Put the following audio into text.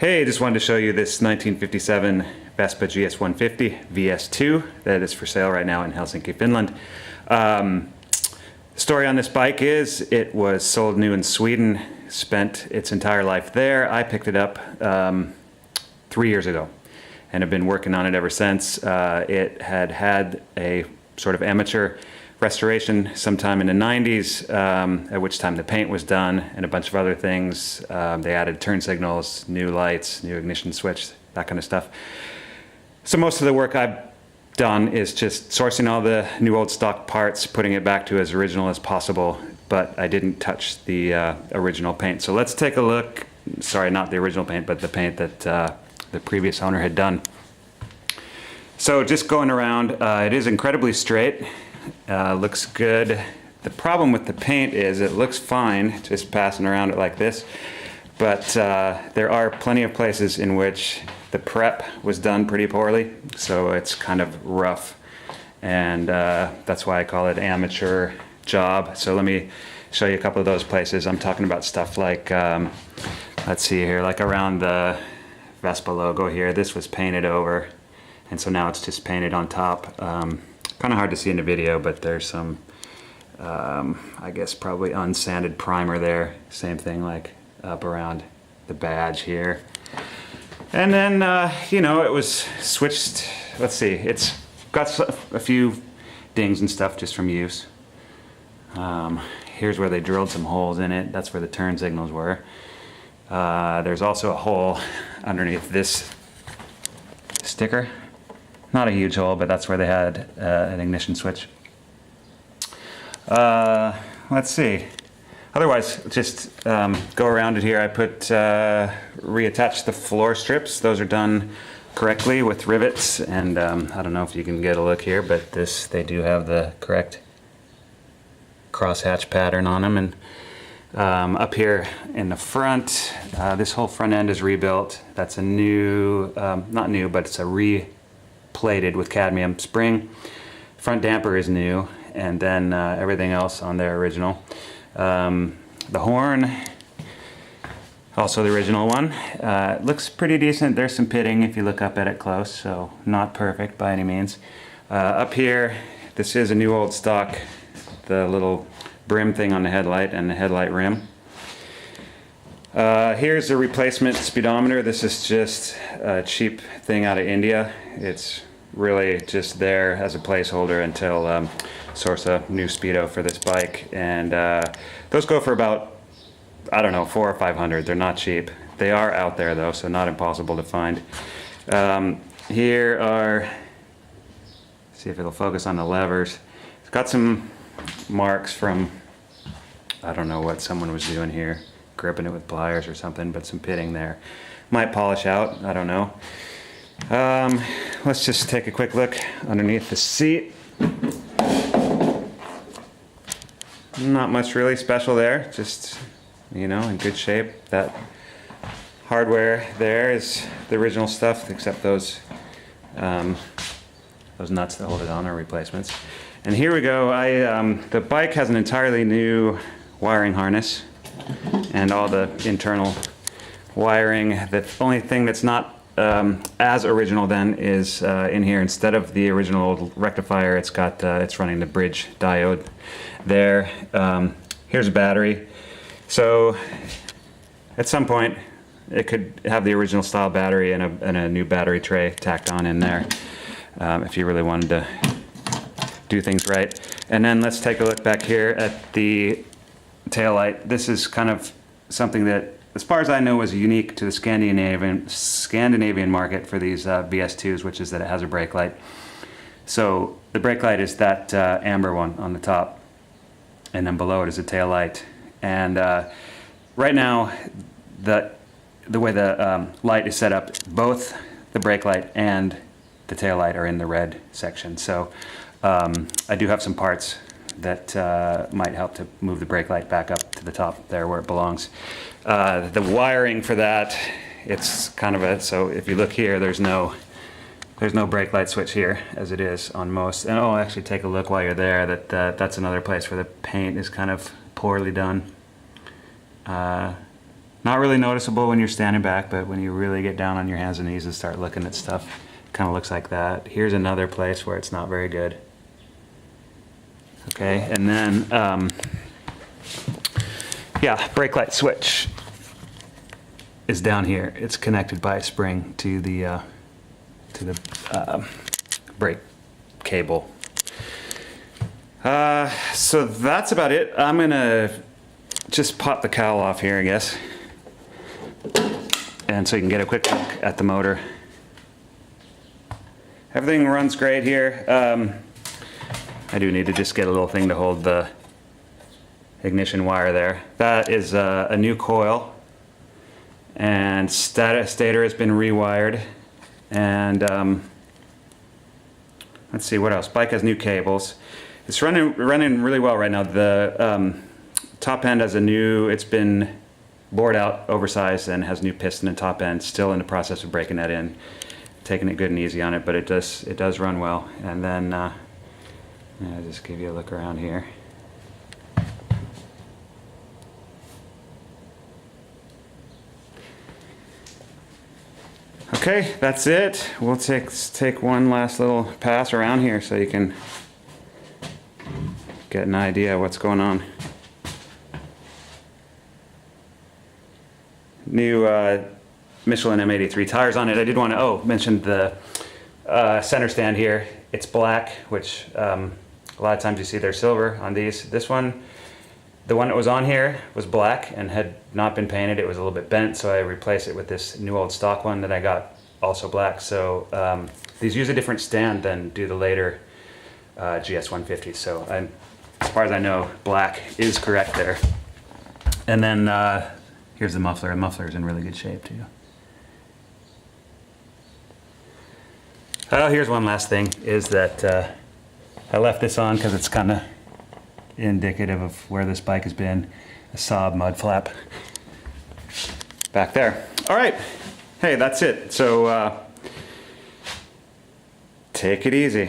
Hey, just wanted to show you this 1957 Vespa GS150 VS2 that is for sale right now in Helsinki, Finland. Story on this bike is it was sold new in Sweden, spent its entire life there. I picked it up 3 years ago and have been working on it ever since. It had a sort of amateur restoration sometime in the 90s, at which time the paint was done and a bunch of other things. They added turn signals, new lights, new ignition switch, that kind of stuff. So most of the work I've done is just sourcing all the new old stock parts, putting it back to as original as possible, but I didn't touch the original paint. So let's take a look. Sorry, not the original paint, but the paint that the previous owner had done. So just going around, it is incredibly straight. Looks good. The problem with the paint is it looks fine just passing around it like this, but there are plenty of places in which the prep was done pretty poorly, so it's kind of rough, and that's why I call it amateur job. So let me show you a couple of those places. I'm talking about stuff like, let's see here, like around the Vespa logo here. This was painted over, and so now it's just painted on top. Kind of hard to see in the video, but there's some, I guess probably unsanded primer there. Same thing like up around the badge here. And then, you know, it was switched, let's see, it's got a few dings and stuff just from use. Here's where they drilled some holes in it. That's where the turn signals were. There's also a hole underneath this sticker. Not a huge hole, but that's where they had an ignition switch. Let's see. Otherwise, just go around it here. I reattached the floor strips. Those are done correctly with rivets, and I don't know if you can get a look here, but they do have the correct crosshatch pattern on them. And up here in the front, this whole front end is rebuilt. That's a new, not new, but it's a plated with cadmium spring. Front damper is new, and then everything else on there original. The horn, also the original one. Looks pretty decent. There's some pitting if you look up at it close, so not perfect by any means. Up here, this is a new old stock, the little brim thing on the headlight and the headlight rim. Here's a replacement speedometer. This is just a cheap thing out of India. It's really just there as a placeholder until source a new speedo for this bike. And those go for about, I don't know, $400 or $500. They're not cheap. They are out there though, so not impossible to find. Here are, see if it'll focus on the levers. It's got some marks from, I don't know what someone was doing here, gripping it with pliers or something, but some pitting there. Might polish out, I don't know. Let's just take a quick look underneath the seat. Not much really special there, just, you know, in good shape. That hardware there is the original stuff, except those nuts that hold it on are replacements. And here we go. The bike has an entirely new wiring harness and all the internal wiring. The only thing that's not as original then is in here. Instead of the original rectifier, it's running the bridge diode there. Here's a battery. So at some point it could have the original style battery and a new battery tray tacked on in there, if you really wanted to do things right. And then let's take a look back here at the taillight. This is kind of something that, as far as I know, is unique to the Scandinavian market for these VS2s, which is that it has a brake light. So the brake light is that amber one on the top, and then below it is a tail light. And right now, the way the light is set up, both the brake light and the tail light are in the red section. So I do have some parts that might help to move the brake light back up to the top there where it belongs. The wiring for that, it's kind of so if you look here, there's no brake light switch here as it is on most. And oh, actually take a look while you're there, that's another place where the paint is kind of poorly done. Not really noticeable when you're standing back, but when you really get down on your hands and knees and start looking at stuff, it kind of looks like that. Here's another place where it's not very good. Okay, and then, yeah, brake light switch is down here. It's connected by a spring to the brake cable. So that's about it. I'm gonna just pop the cowl off here, I guess. And so you can get a quick look at the motor. Everything runs great here. I do need to just get a little thing to hold the ignition wire there. That is a new coil, and stator has been rewired. And let's see what else. Bike has new cables. It's running really well right now. The top end has it's been bored out, oversized, and has new piston and top end. Still in the process of breaking that in, taking it good and easy on it, but it does run well. And then I'll just give you a look around here. Okay, that's it. We'll take one last little pass around here so you can get an idea of what's going on. New Michelin M83 tires on it. I did want to mention the center stand here. It's black, which a lot of times you see they're silver on these. This one, the one that was on here was black and had not been painted. It was a little bit bent, so I replaced it with this new old stock one that I got, also black. So these use a different stand than do the later GS150s. So as far as I know, black is correct there. And then here's the muffler. The muffler is in really good shape too. Here's one last thing, is that I left this on because it's kind of indicative of where this bike has been. A Saab mud flap back there. All right, hey, that's it. So take it easy.